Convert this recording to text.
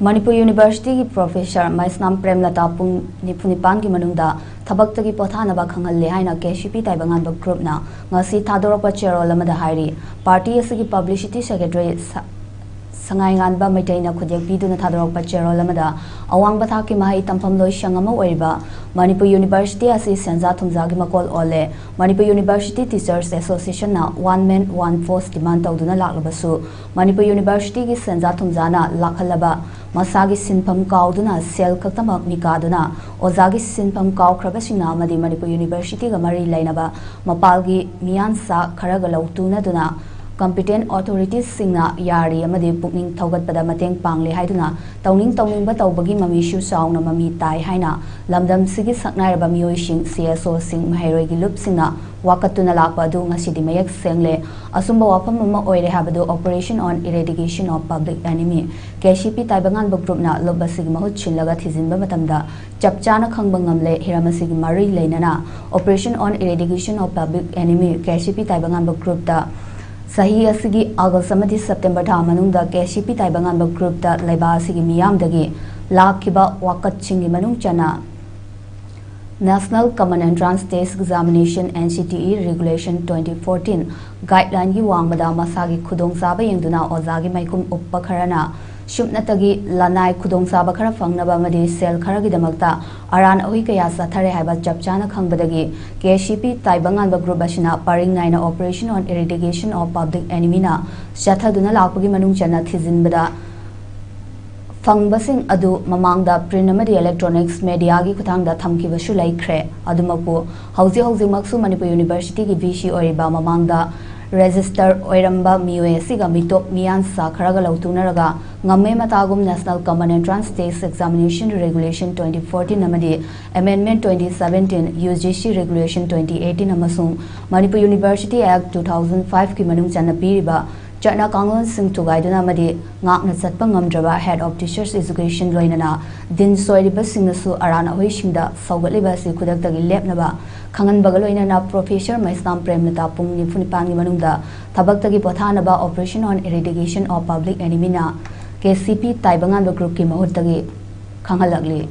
Manipur University ki Professor Meisnam Premlata Pung Nipunipan ki Manungda Thabaktagi Pothanaba Khanghanli haina KCP Thabaktagi group na ngasi thadorapa chero lamada hairi party asigi publicity secretary sangai nganba maitaina khujek biduna thadorpa chero lamada awang batha ki mahai tampham loi sangama oiba Manipur University asi senza thumza gi makol ole Manipur University Teachers Association na one man one voice demand tawduna laklabasu Manipur University ki senza thumza na lakhalaba masagi sinpham kauduna sel khaktamak mikaduna ozagi sinpham kaukrabasina amadi Manipur University ga mari lainaba mapalgi miyansa kharaga lautuna duna competent authorities singna yari amadi pukning thaugatpada mateng pangle haiduna tawning ba tawbagi mami shu saungna mami tai haina lamdam sigi saknairaba mioi sing CSO sing mahairoi gi lup singna wakatuna lakpa du ngasidi mayak sengle asumba wapam mama oire habadu operation on eradication of public enemy KCP Taibangan group na lobasig mahut chillaga thijinba matamda chapchana khangba ngamle hiramasigi mari leinana operation on eradication of public enemy KCP Taibangan group ta Sahi asigi August amadi September tha manungda KCP Taibangan group da laiba asigi miyamdagi lakhiba wakatchingi manung chana National Common Entrance Test Examination NCTE Regulation 2014 guideline gi wangbada masagi khudong saba yengduna ozagi maikum uppa kharana Shumnatagi lanai khudong saba khara fangnaba madi sel khara gi damakta aran oi kaya sathare haiba chapchana khangbadagi KCP Taibangan group asina paring naina operation on eradication of public enemy na chathaduna lakpagi manung chana thijinbada fangbasing adu mamangda print amadi electronics media gi khuthangda thamkibashu laikhre adumapu hauzi maksu Manipur University gi VC oriba mamangda register oiramba miwe siga mitop miyan sakharaga lautunaraga ngamme matagum National Common Entrance Test Examination Regulation 2014 amadi Amendment 2017 UGC Regulation 2018 amasung Manipur University Act 2005 ki manung chana piriba Chana Kangon Singh Tugaiduna Madi Ngakna Satpa Ngamdraba Head of Teachers Education Loinana Din Soiriba Singnasu Arana Hoishinda Saugaliba Si Kudaktagi Lepnaba Khangan Bagaloinana Professor Meisnam Premlata Pung Nipunipangi Manungda Thabaktagi Pothanaba Operation on Eradication of Public Enemy na KCP Taibangan group ki mahutagi Khanghanli